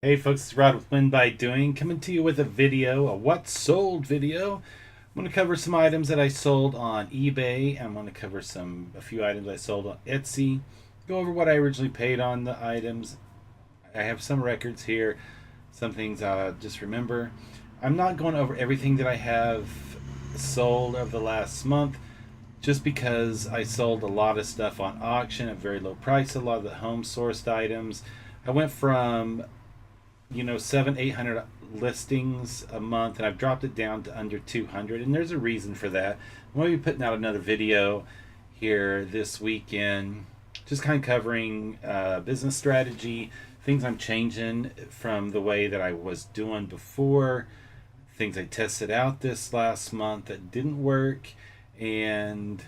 Hey folks, it's Rod with Win by Doing, coming to you with a video, a what sold video. I'm going to cover some items that I sold on eBay. I'm going to cover a few items I sold on Etsy. Go over what I originally paid on the items. I have some records here, some things just remember. I'm not going over everything that I have sold over the last month, just because I sold a lot of stuff on auction at very low price. A lot of the home sourced items. I went from 700-800 listings a month, and I've dropped it down to under 200, and there's a reason for that. I'm going to be putting out another video here this weekend, just kind of covering business strategy, things I'm changing from the way that I was doing before, things I tested out this last month that didn't work, and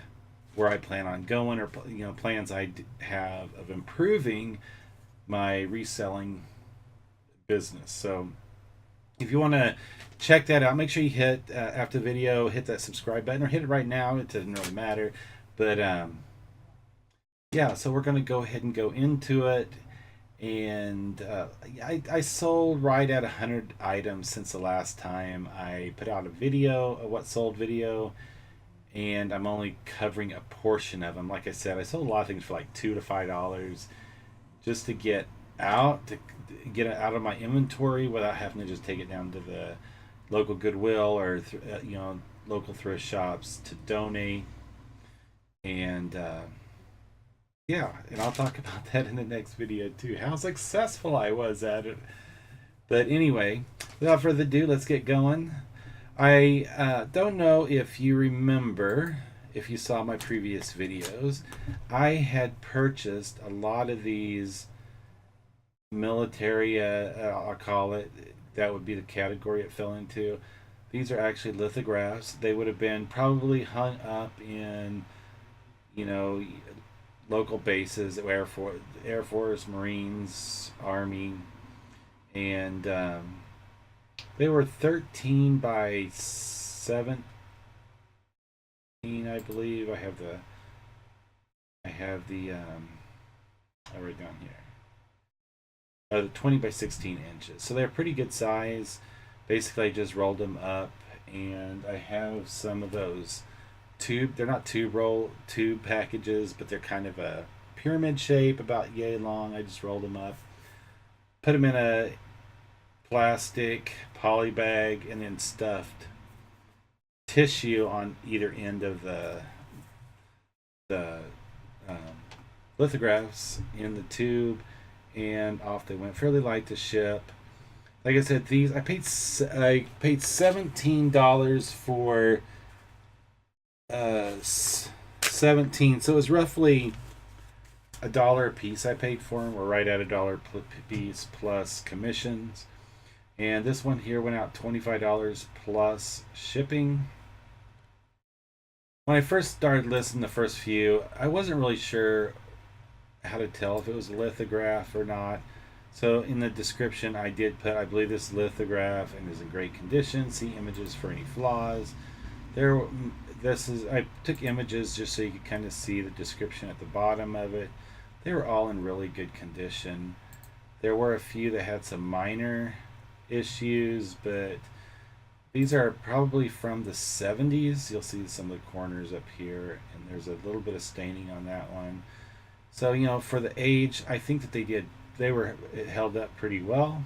where I plan on going, or plans I have of improving my reselling business. So if you want to check that out, make sure you hit after the video, hit that subscribe button, or hit it right now. It doesn't really matter. But yeah, so we're going to go ahead and go into it. And I sold right at 100 items since the last time I put out a video, a what sold video, and I'm only covering a portion of them. Like I said, I sold a lot of things for like $2 to $5 just to get it out of my inventory without having to just take it down to the local Goodwill or local thrift shops to donate. And yeah, and I'll talk about that in the next video too, how successful I was at it. But anyway, without further ado, let's get going. I don't know if you remember, if you saw my previous videos, I had purchased a lot of these military, I'll call it, that would be the category it fell into. These are actually lithographs. They would have been probably hung up in, you know, local bases, Air Force, Marines, Army, and they were 13 by 17, I believe. I have the I wrote down here. 20 by 16 inches. So they're pretty good size. Basically, I just rolled them up, and I have some of those they're not tube packages, but they're kind of a pyramid shape, about yay long. I just rolled them up, put them in a plastic poly bag, and then stuffed tissue on either end of the um, lithographs in the tube, and off they went. Fairly light to ship. Like I said, these I paid $17 for 17, so it was roughly $1 a piece I paid for them, or right at $1 a piece plus commissions. And this one here went out $25 plus shipping. When I first started listing the first few, I wasn't really sure how to tell if it was a lithograph or not. So in the description, I did put, I believe this lithograph and is in great condition. See images for any flaws. I took images just so you could kind of see the description at the bottom of it. They were all in really good condition. There were a few that had some minor issues, but these are probably from the 70s. You'll see some of the corners up here, and there's a little bit of staining on that one. So, for the age, I think that it held up pretty well.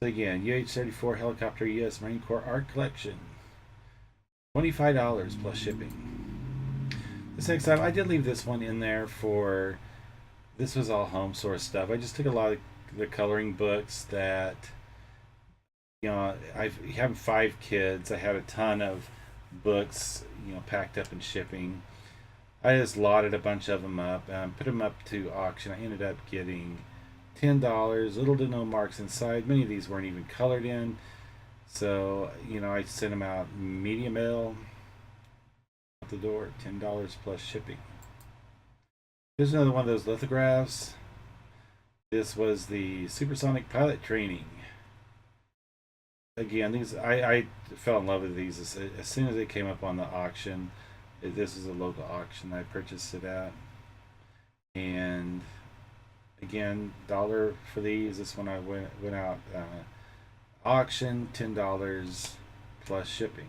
So again, UH-34 helicopter U.S. Marine Corps Art Collection. $25 plus shipping. This next time, I did leave this one in there this was all home source stuff. I just took a lot of the coloring books that, I have 5 kids. I had a ton of books, packed up and shipping. I just lotted a bunch of them up and put them up to auction. I ended up getting $10, little to no marks inside. Many of these weren't even colored in. So, I sent them out medium mail out the door, $10 plus shipping. Here's another one of those lithographs. This was the supersonic pilot training. Again, I fell in love with these as soon as they came up on the auction. This is a local auction I purchased it at, and Again, dollar for these. This one I went out auction, $10 plus shipping.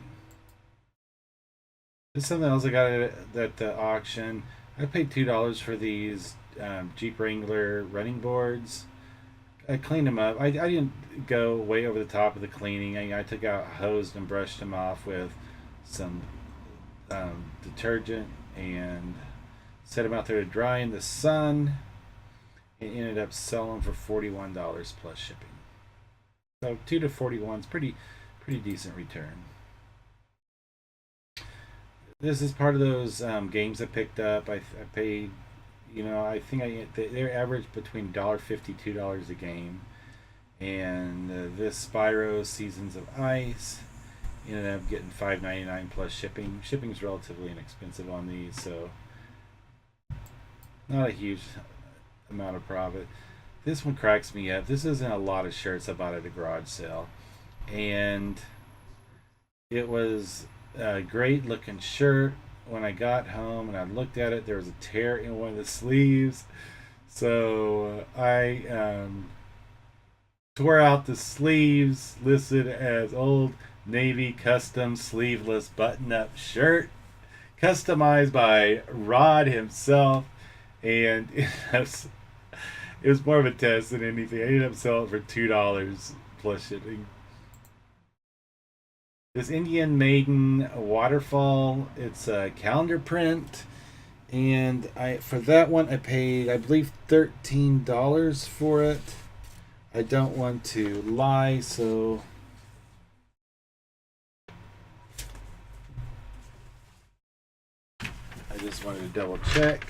This is something else I got at the auction. I paid $2 for these Jeep Wrangler running boards. I cleaned them up. I didn't go way over the top of the cleaning. I took out, hosed and brushed them off with some detergent and set them out there to dry in the sun. And ended up selling for $41 plus shipping. So 2 to 41 is pretty decent return. This is part of those games I picked up. I paid, I think they're average between $1.50 $2 a game. And this Spyro Seasons of Ice ended up getting $5.99 plus shipping. Shipping's relatively inexpensive on these, so not a huge amount of profit. This one cracks me up. This isn't a lot of shirts I bought at a garage sale, and it was a great looking shirt. When I got home and I looked at it, there was a tear in one of the sleeves, so I tore out the sleeves, listed as Old Navy custom sleeveless button-up shirt, customized by Rod himself, and it was more of a test than anything. I ended up selling it for $2 plus shipping. This Indian Maiden waterfall, it's a calendar print, and for that one I paid, I believe, $13 for it. I don't want to lie, so I just wanted to double check.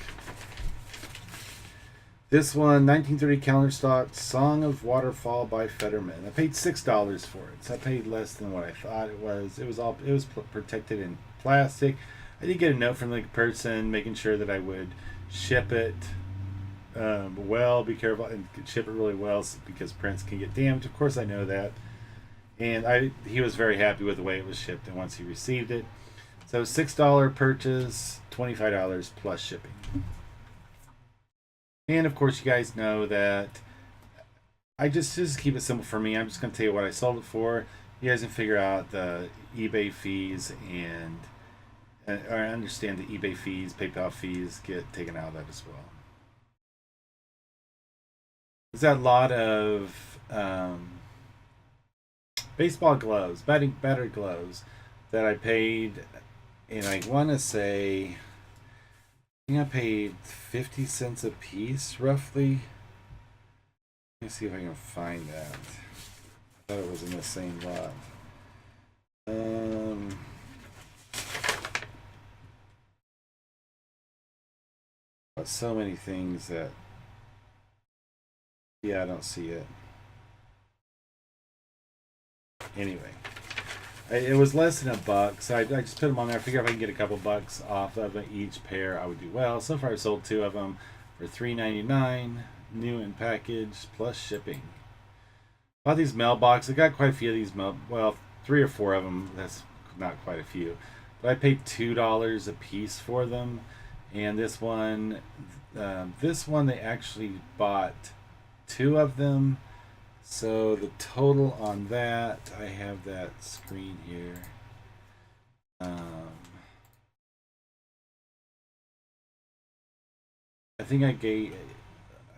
This one, 1930 calendar stock, Song of Waterfall by Fetterman. I paid $6 for it, so I paid less than what I thought it was. It was protected in plastic. I did get a note from the person making sure that I would ship it well, be careful, and ship it really well because prints can get damaged. Of course, I know that, and he was very happy with the way it was shipped. And once he received it, so $6 purchase, $25 plus shipping. And of course, you guys know that I just keep it simple for me. I'm just going to tell you what I sold it for. You guys can figure out the eBay fees and or understand the eBay fees, PayPal fees get taken out of that as well. There's a lot of baseball gloves, battery gloves that I paid, and I want to say I paid 50 cents a piece, roughly. Let me see if I can find that. I thought it was in the same lot. So many things that, yeah, I don't see it. Anyway, it was less than $1, so I just put them on there. I figure if I can get a couple bucks off of each pair, I would do well. So far, I've sold 2 of them for $3.99, new in package plus shipping. Bought these mailboxes. I got quite a few of these well, 3 or 4 of them. That's not quite a few, but I paid $2 a piece for them. And this one they actually bought 2 of them. So the total on that, I have that screen here. I think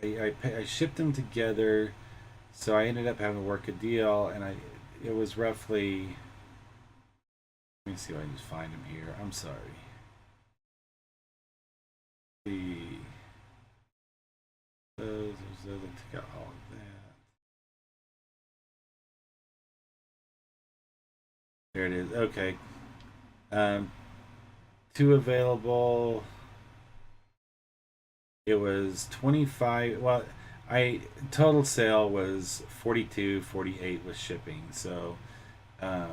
I shipped them together, so I ended up having to work a deal, and it was roughly. Let me see if I can just find them here. I'm sorry. Those I took out all of that. There it is. Okay. 2 available. It was 25. Well, total sale was 42.48 with shipping. So, I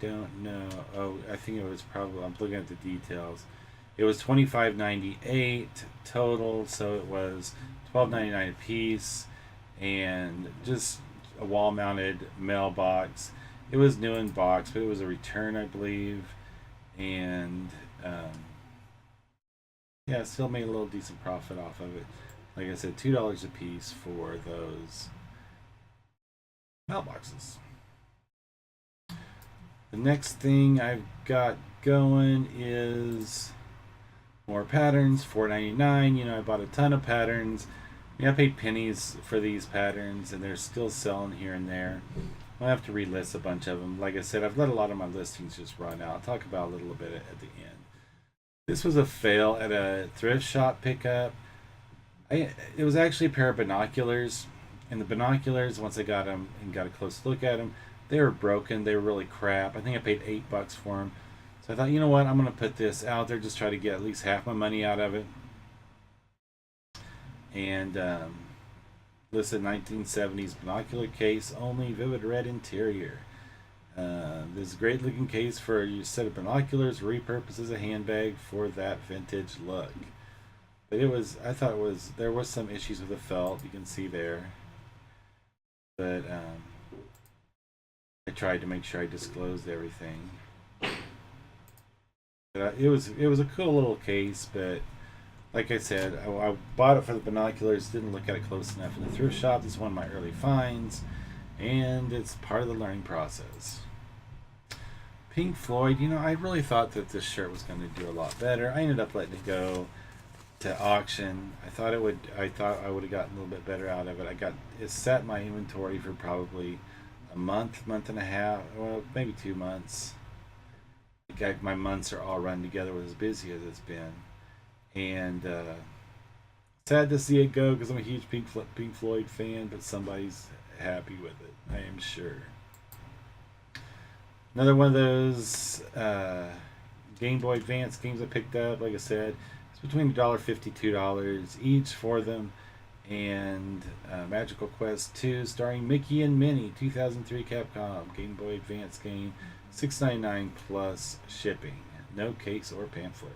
don't know. Oh, I think it was probably. I'm looking at the details. It was $25.98 total, so it was $12.99 a piece, and just a wall-mounted mailbox. It was new in box, but it was a return, I believe, and yeah, still made a little decent profit off of it. Like I said, $2 a piece for those mailboxes. The next thing I've got going is more patterns, $4.99. You know, I bought a ton of patterns. Yeah, I paid pennies for these patterns, and they're still selling here and there. I'll have to relist a bunch of them. Like I said, I've let a lot of my listings just run out. I'll talk about a little bit at the end. This was a fail at a thrift shop pickup. It was actually a pair of binoculars, and the binoculars, once I got them and got a close look at them, they were broken. They were really crap. I think I paid $8 for them. So I thought, you know what, I'm going to put this out there, just try to get at least half my money out of it. And listed 1970s binocular case only, vivid red interior. This is a great looking case for a set of binoculars, repurposed as a handbag for that vintage look. But I thought there was some issues with the felt, you can see there. But I tried to make sure I disclosed everything. But it was a cool little case, but like I said, I bought it for the binoculars, didn't look at it close enough in the thrift shop. This is one of my early finds, and it's part of the learning process. Pink Floyd, you know, I really thought that this shirt was going to do a lot better. I ended up letting it go to auction. I thought I would have gotten a little bit better out of it. It sat in my inventory for probably a month and a half, well, maybe 2 months. My months are all run together with as busy as it's been. And sad to see it go because I'm a huge Pink Floyd fan, but somebody's happy with it, I am sure. Another one of those Game Boy Advance games I picked up. Like I said, it's between $1.50 $2 each for them. And Magical Quest 2 starring Mickey and Minnie, 2003 Capcom Game Boy Advance game, $6.99 plus shipping, no case or pamphlet.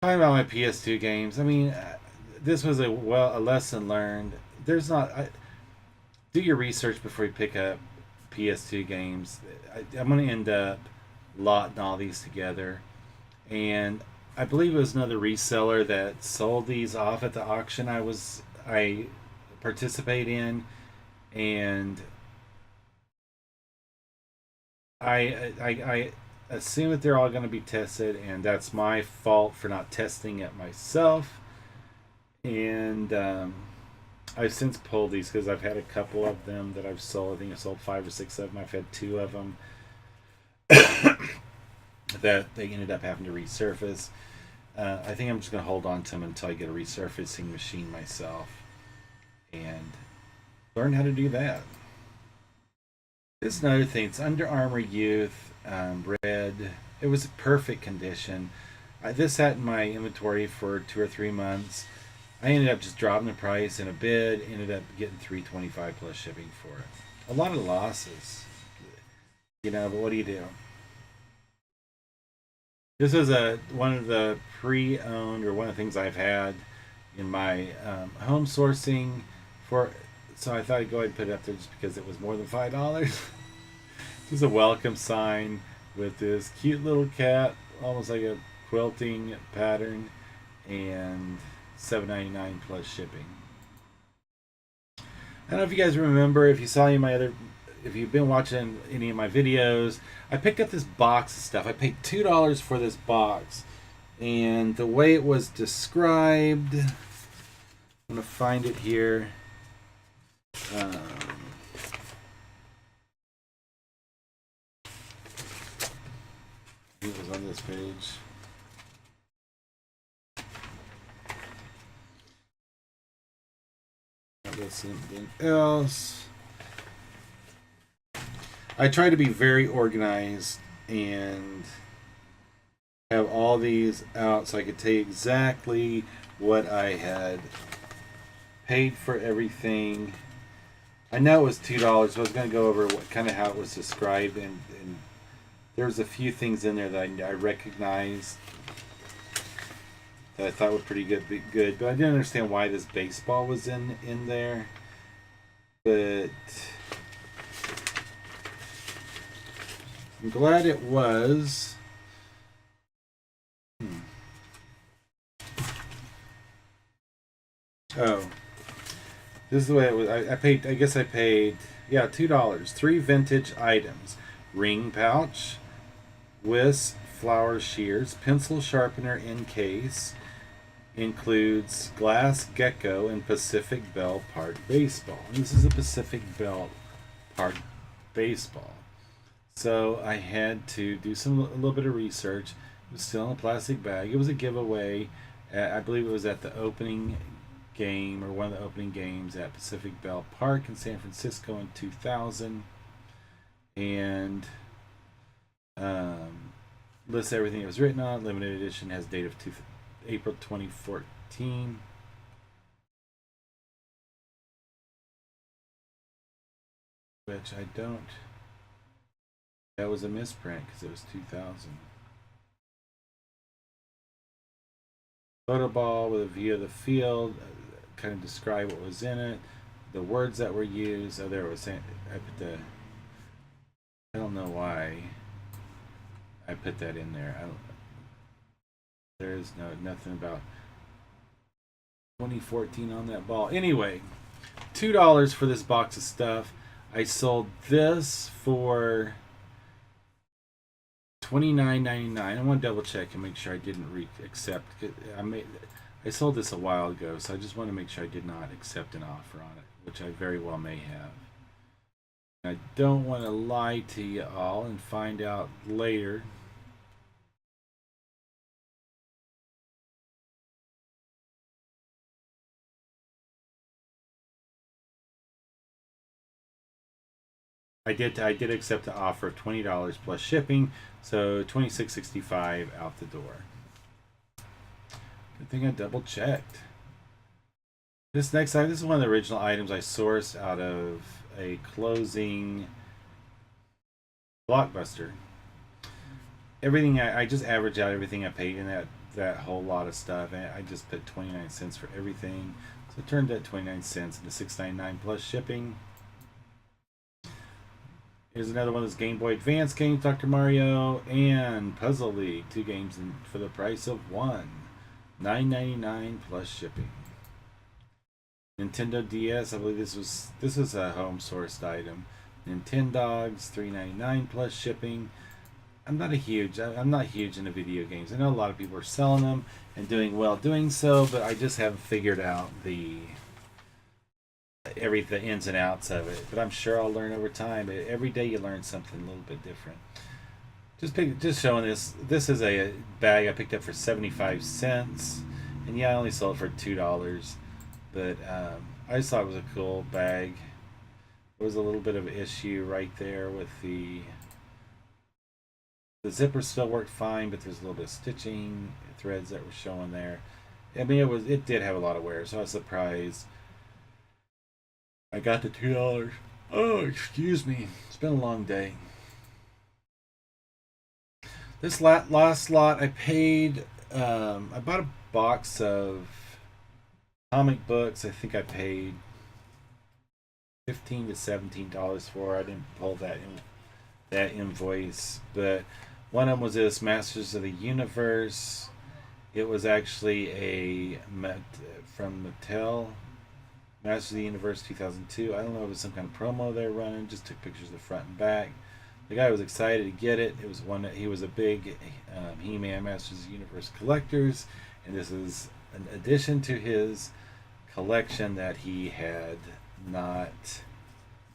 Talking about my PS2 games, I mean, this was a lesson learned. Do your research before you pick up PS2 games. I'm going to end up lotting all these together, and I believe it was another reseller that sold these off at the auction I participate in, and I assume that they're all going to be tested, and that's my fault for not testing it myself. And I've since pulled these because I've had a couple of them that I've sold. I think I've sold 5 or 6 of them. I've had 2 of them that they ended up having to resurface. I think I'm just going to hold on to them until I get a resurfacing machine myself and learn how to do that. This is another thing. It's Under Armour Youth red. It was perfect condition. This sat in my inventory for 2 or 3 months. I ended up just dropping the price in a bid. Ended up getting $3.25 plus shipping for it. A lot of losses, but what do you do? This is one of the pre-owned, or one of the things I've had in my home sourcing for. So I thought I'd go ahead and put it up there just because it was more than $5. This is a welcome sign with this cute little cat, almost like a quilting pattern, and $7.99 plus shipping. I don't know if you guys remember, if you've been watching any of my videos, I picked up this box of stuff. I paid $2 for this box, and the way it was described, I'm gonna find it here. It was on this page. That's something else. I try to be very organized and have all these out so I could tell you exactly what I had paid for everything. I know it was $2, so I was going to go over how it was described, and there's a few things in there that I recognized that I thought were pretty good, but I didn't understand why this baseball was in there. But I'm glad it was. Oh, this is the way it was. I paid. I guess I paid. Yeah, $2. 3 vintage items: ring pouch, whisk, flower shears, pencil sharpener in case, includes glass gecko and Pacific Bell Park baseball. And this is a Pacific Bell Park baseball. So I had to do a little bit of research. It was still in a plastic bag. It was a giveaway. I believe it was at the opening game or one of the opening games at Pacific Bell Park in San Francisco in 2000, and lists everything it was written on. Limited edition, has date of April 2014. Which I don't. That was a misprint because it was 2000. Photo ball with a view of the field, kind of describe what was in it, the words that were used. Oh, there was. I put the. I don't know why I put that in there. I don't. There's nothing about 2014 on that ball. Anyway, $2 for this box of stuff. I sold this for $29.99. I want to double check and make sure I didn't accept. I sold this a while ago, so I just want to make sure I did not accept an offer on it, which I very well may have. I don't want to lie to you all and find out later. I did accept the offer of $20 plus shipping, so $26.65 out the door. Good thing I double checked. This next item, this is one of the original items I sourced out of a closing Blockbuster. Everything I just average out everything I paid in that whole lot of stuff, and I just put 29 cents for everything. So it turned that 29 cents into $6.99 plus shipping. Here's another one of those Game Boy Advance games, Dr. Mario and Puzzle League. 2 games for the price of 1. $9.99 plus shipping. Nintendo DS, I believe this was a home sourced item. Nintendogs, $3.99 plus shipping. I'm not huge into video games. I know a lot of people are selling them and doing well doing so, but I just haven't figured out the ins and outs of it. But I'm sure I'll learn over time. Every day you learn something a little bit different. Just showing this. This is a bag I picked up for 75 cents, and yeah, I only sold it for $2. But I just thought it was a cool bag. There was a little bit of an issue right there with the zipper still worked fine, but there's a little bit of stitching threads that were showing there. I mean, it did have a lot of wear, so I was surprised. I got the $2. Oh, excuse me. It's been a long day. This last lot, I paid. I bought a box of comic books. I think I paid $15 to $17 for. I didn't pull that invoice, but one of them was this Masters of the Universe. It was actually from Mattel, Masters of the Universe 2002. I don't know if it was some kind of promo they're running. Just took pictures of the front and back. The guy was excited to get it. It was one that he was a big He-Man Masters of the Universe collectors, and this is an addition to his collection that he had not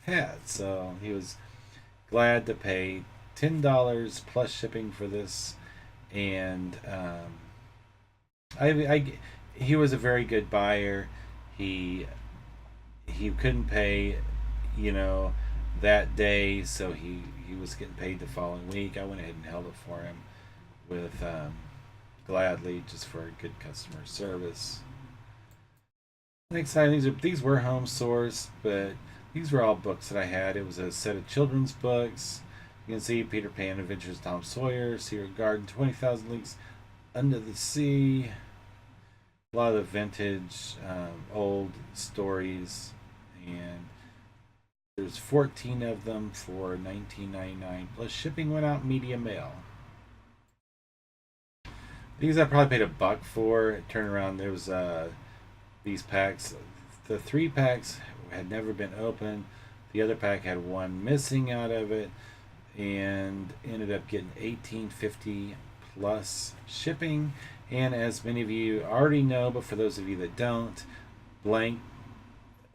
had. So he was glad to pay $10 plus shipping for this, and he was a very good buyer. He couldn't pay, that day, so he was getting paid the following week. I went ahead and held it for him with gladly, just for good customer service. Next time, these were home sourced, but these were all books that I had. It was a set of children's books. You can see Peter Pan, Adventures of Tom Sawyer, Secret Garden, 20,000 Leagues Under the Sea. A lot of the vintage, old stories, and there's 14 of them for $19.99 plus shipping went out media mail. These I probably paid $1 for. Turn around, there was these packs. The 3 packs had never been opened. The other pack had 1 missing out of it, and ended up getting $18.50 plus shipping. And as many of you already know, but for those of you that don't, blank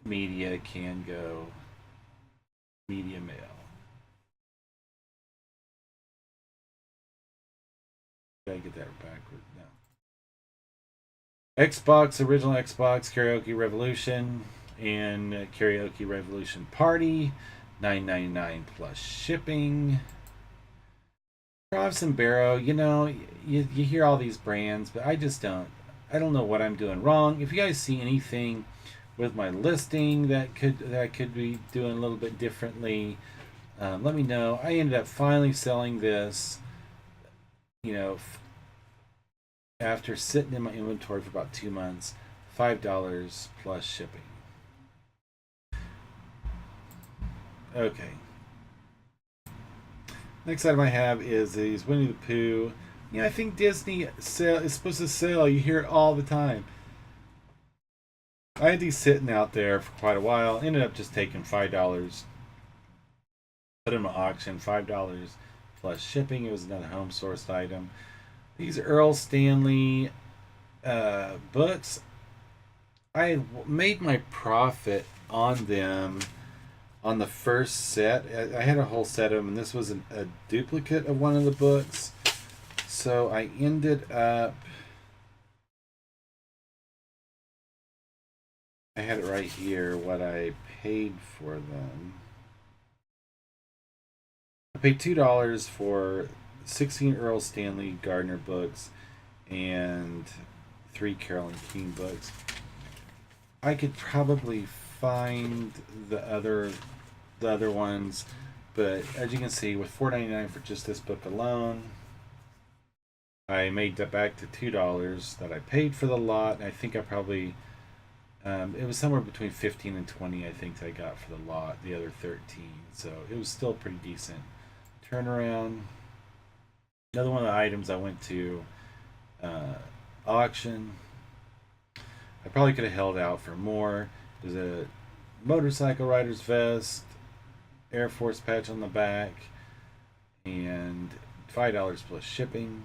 media can go media mail. Did I get that backward? No. Xbox, original Xbox, Karaoke Revolution, and Karaoke Revolution Party, $9.99 plus shipping. Cross and Barrow, you hear all these brands, but I just don't. I don't know what I'm doing wrong. If you guys see anything with my listing that I could be doing a little bit differently, let me know. I ended up finally selling this, after sitting in my inventory for about 2 months, $5 plus shipping. Okay. Next item I have is these Winnie the Pooh. I think Disney is supposed to sell. You hear it all the time. I had these sitting out there for quite a while. Ended up just taking $5. Put in my auction, $5 plus shipping. It was another home sourced item. These Earl Stanley books, I made my profit on them on the first set. I had a whole set of them, and this was a duplicate of one of the books. So I ended up, I had it right here, what I paid for them. I paid $2 for 16 Earl Stanley Gardner books and 3 Carolyn King books. I could probably find the other ones, but as you can see, with $4.99 for just this book alone, I made that back to $2 that I paid for the lot. And I think I probably it was somewhere between 15 and 20. I think I got for the lot, the other 13. So it was still pretty decent turnaround. Another one of the items I went to auction. I probably could have held out for more. There's a motorcycle rider's vest, Air Force patch on the back, and $5 plus shipping.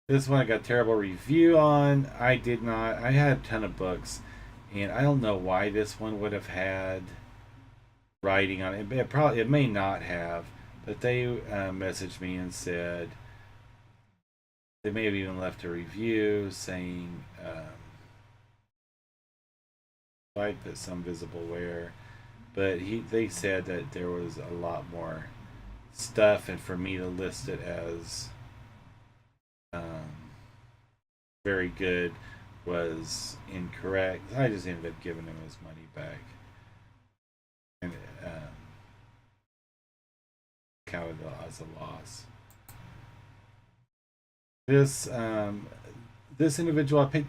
This one I got a terrible review on. I did not. I had a ton of books, and I don't know why this one would have had writing on it. It may not have, but they messaged me and said they may have even left a review saying like that some visible wear, but they said that there was a lot more stuff, and for me to list it as very good was incorrect. I just ended up giving him his money back, and counted as a loss. This individual, I paid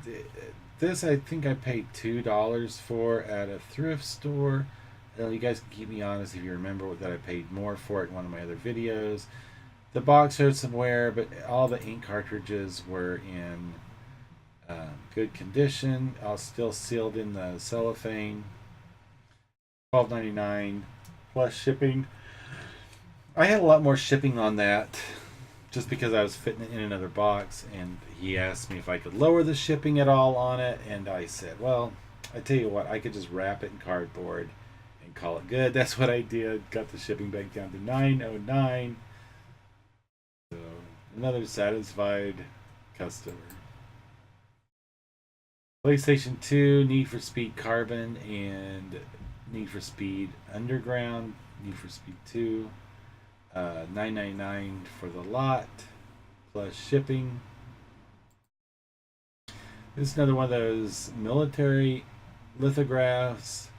this. I think I paid $2 for at a thrift store. You guys can keep me honest if you remember that I paid more for it in one of my other videos. The box showed some wear, but all the ink cartridges were in good condition. All still sealed in the cellophane. $12.99 plus shipping. I had a lot more shipping on that just because I was fitting it in another box, and he asked me if I could lower the shipping at all on it, and I said, well, I tell you what, I could just wrap it in cardboard and call it good. That's what I did. Got the shipping back down to $9.09. So another satisfied customer. PlayStation 2, Need for Speed Carbon, and Need for Speed Underground, Need for Speed 2. $9.99 for the lot plus shipping. This is another one of those military lithographs,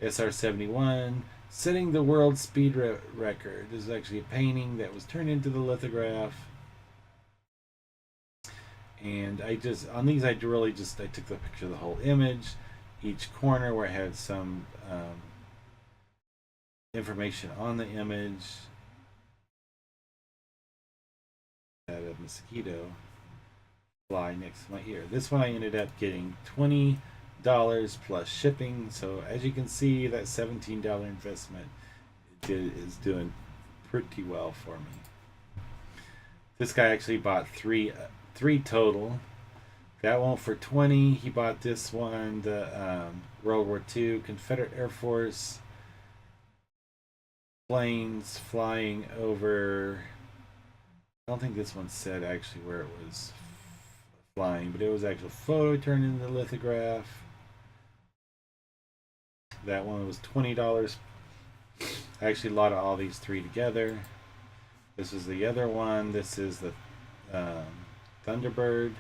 SR-71, setting the world speed record. This is actually a painting that was turned into the lithograph. And on these I took the picture of the whole image, each corner where it had some information on the image. Had a mosquito fly next to my ear. This one I ended up getting $20 plus shipping. So as you can see, that $17 investment is doing pretty well for me. This guy actually bought three total. That one for 20. He bought this one, the World War II Confederate Air Force planes flying over. I don't think this one said actually where it was flying, but it was actual photo turned into the lithograph. That one was $20. I actually lot all these three together. This is the other one. This is the Thunderbird.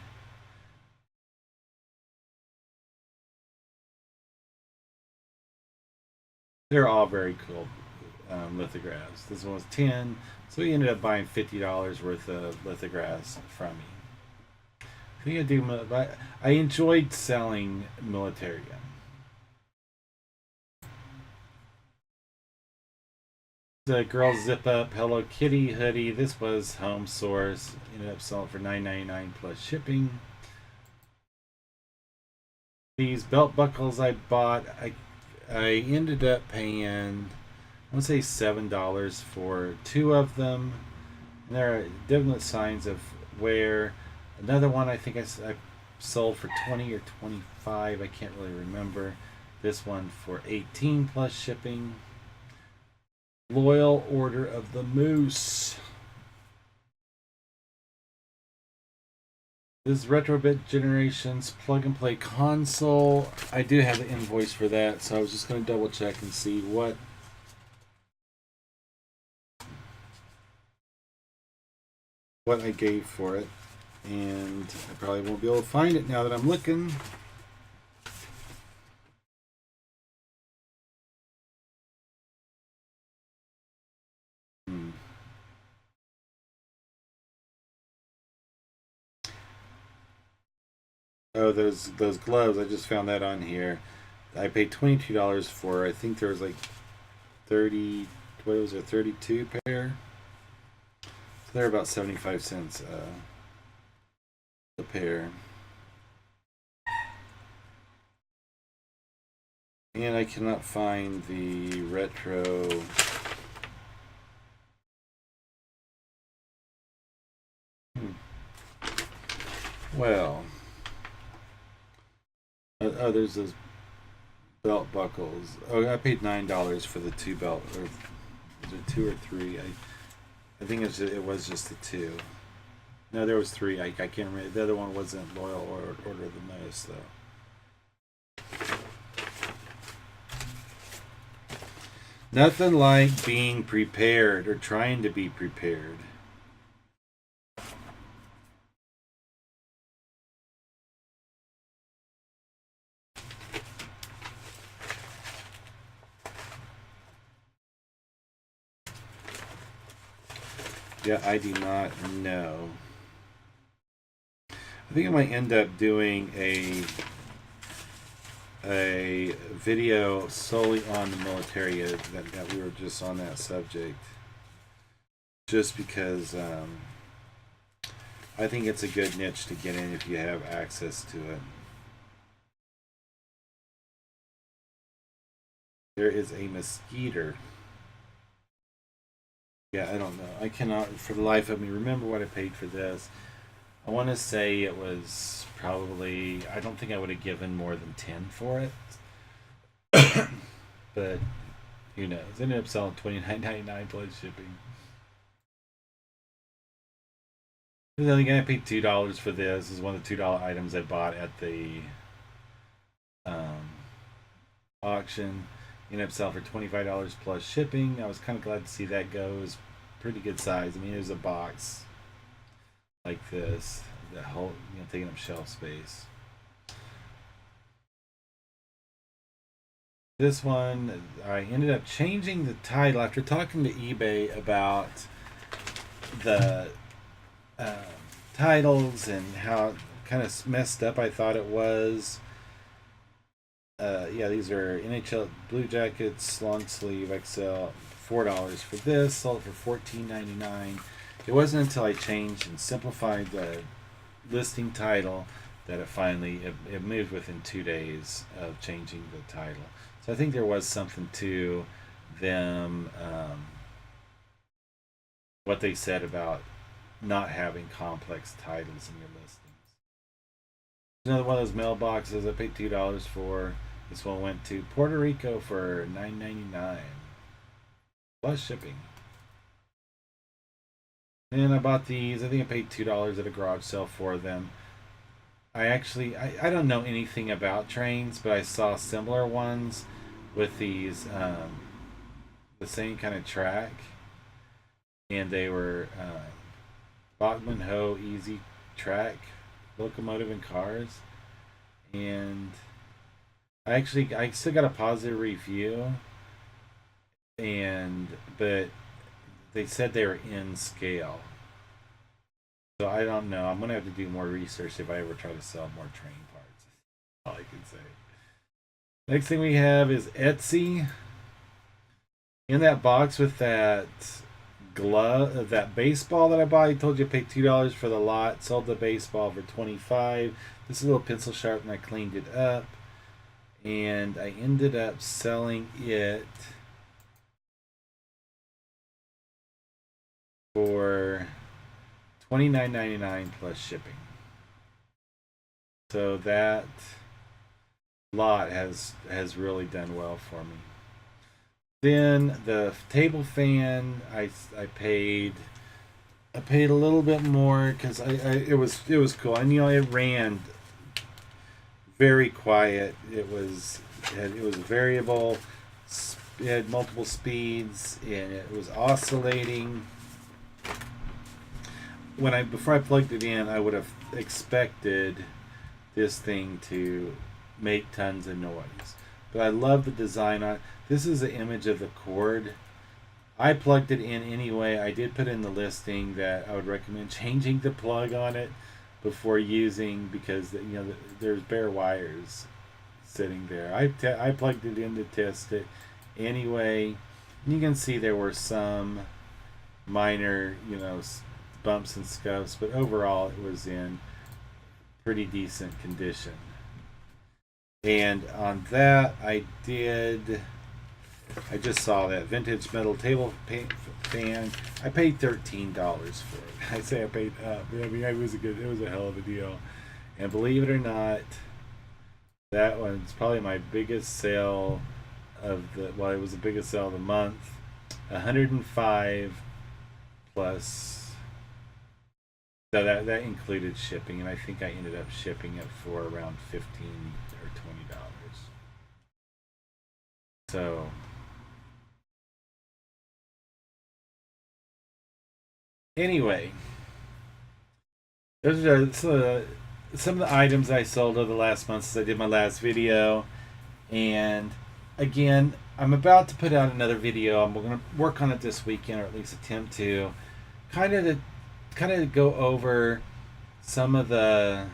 They're all very cool lithographs. This one was 10, so he ended up buying $50 worth of lithographs from me. I think I do. I enjoyed selling military. The girl zip up Hello Kitty hoodie. This was Home Source. Ended up selling for $9.99 plus shipping. These belt buckles I bought, I ended up paying, I want to say $7 for two of them. And there are definite signs of wear. Another one I think I sold for 20 or 25. I can't really remember. This one for 18 plus shipping. Loyal Order of the Moose. This is Retrobit Generations plug and play console. I do have the invoice for that, so I was just going to double check and see what I gave for it. And I probably won't be able to find it now that I'm looking. Oh, those gloves. I just found that on here. I paid $22 for. I think there was like 30. What was it? 32 pair. So they're about 75 cents a pair. And I cannot find the retro. Well. Oh, there's those belt buckles. Oh, I paid $9 for the two belt. Or was it two or three? I think it was just the two. No, there was three. I can't remember. The other one wasn't Loyal Order of the Moose, though. Nothing like being prepared or trying to be prepared. Yeah, I do not know. I think I might end up doing a video solely on the military that we were just on that subject. Just because I think it's a good niche to get in if you have access to it. There is a mosquito. Yeah, I don't know. I cannot, for the life of me, remember what I paid for this. I want to say it was probably, I don't think I would have given more than 10 for it. But who knows? It ended up selling $29.99 plus shipping. Then again, I paid $2 for this. This is one of the $2 items I bought at the auction. Ended up selling for $25 plus shipping. I was kind of glad to see that go. It was pretty good size. I mean, it was a box like this, that whole, taking up shelf space. This one, I ended up changing the title after talking to eBay about the titles and how kind of messed up I thought it was. Yeah, these are NHL Blue Jackets long sleeve XL. $4 for this. Sold it for $14.99. It wasn't until I changed and simplified the listing title that it finally it moved within 2 days of changing the title. So I think there was something to them, what they said about not having complex titles in your listings. Another one of those mailboxes I paid $2 for. This one went to Puerto Rico for $9.99 plus shipping. And I bought these. I think I paid $2 at a garage sale for them. I don't know anything about trains, but I saw similar ones with these the same kind of track, and they were Bachman Ho Easy Track locomotive and cars, and I still got a positive review, and but they said they were in scale. So I don't know. I'm gonna have to do more research if I ever try to sell more train parts. All I can say. Next thing we have is Etsy. In that box with that glove, that baseball that I bought, I told you I paid $2 for the lot. Sold the baseball for 25. This is a little pencil sharp, and I cleaned it up, and I ended up selling it for $29.99 plus shipping. So that lot has really done well for me. Then the table fan, I paid a little bit more because it was cool. And it ran very quiet. It was variable. It had multiple speeds, and it was oscillating. Before I plugged it in, I would have expected this thing to make tons of noise. But I love the design on it. This is an image of the cord. I plugged it in anyway. I did put in the listing that I would recommend changing the plug on it before using, because there's bare wires sitting there. I plugged it in to test it anyway. And you can see there were some minor bumps and scuffs, but overall it was in pretty decent condition. And on that, I just saw that vintage metal table fan. I paid $13 for it. I say I paid up. I mean, it was a hell of a deal. And believe it or not, that one's probably my biggest sale it was the biggest sale of the month. 105 plus. So that included shipping, and I think I ended up shipping it for around $15 or $20. So anyway, those are some of the items I sold over the last month since I did my last video. And again, I'm about to put out another video. I'm going to work on it this weekend, or at least attempt to kind of go over some of the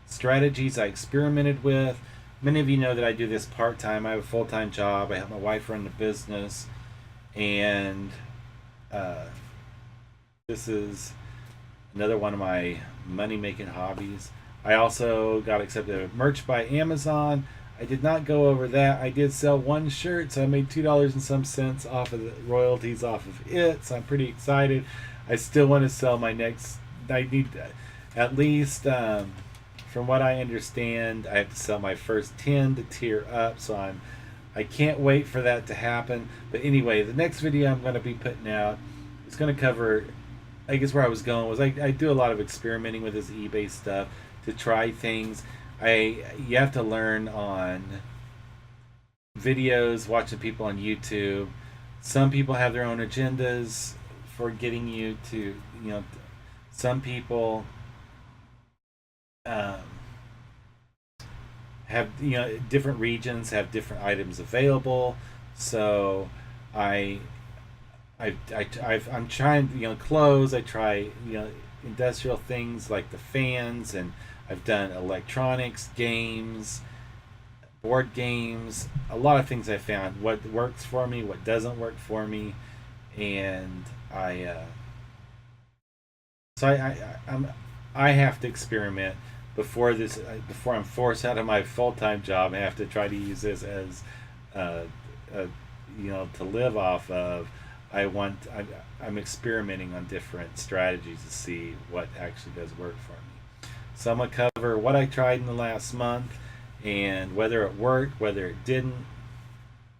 strategies I experimented with. Many of you know that I do this part-time. I have a full-time job. I help my wife run the business, and this is another one of my money-making hobbies. I also got accepted at Merch by Amazon. I did not go over that. I did sell one shirt, so I made $2 and some cents off of the royalties off of it, so I'm pretty excited. I still want to sell my next. I need at least, from what I understand, I have to sell my first 10 to tier up. So I can't wait for that to happen. But anyway, the next video I'm going to be putting out is going to cover. I guess where I was going was I do a lot of experimenting with this eBay stuff to try things. You have to learn on videos, watching people on YouTube. Some people have their own agendas for getting you to, some people have, different regions have different items available. So I'm trying, clothes. I try, industrial things like the fans, and I've done electronics, games, board games, a lot of things I found. What works for me, what doesn't work for me, and I'm I have to experiment before I'm forced out of my full-time job. I have to try to use this as uh, uh, to live off of. I'm experimenting on different strategies to see what actually does work for me. So I'm gonna cover what I tried in the last month and whether it worked, whether it didn't,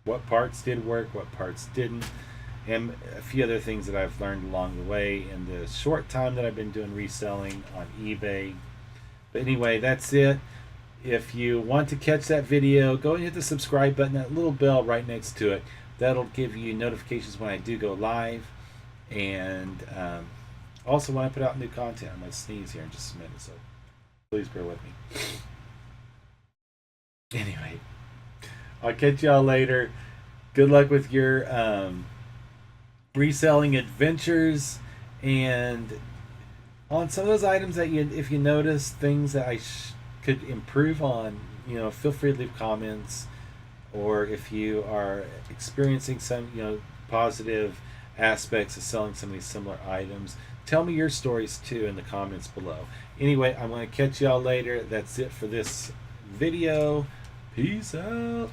what parts did work, what parts didn't, and a few other things that I've learned along the way in the short time that I've been doing reselling on eBay. But anyway, that's it. If you want to catch that video, go and hit the subscribe button, that little bell right next to it. That'll give you notifications when I do go live. And also when I put out new content. I'm going to sneeze here in just a minute, so please bear with me. Anyway, I'll catch y'all later. Good luck with your reselling adventures, and on some of those items that if you notice things that I could improve on, feel free to leave comments. Or if you are experiencing some, positive aspects of selling some of these similar items, tell me your stories too in the comments below. Anyway, I'm going to catch y'all later. That's it for this video. Peace out.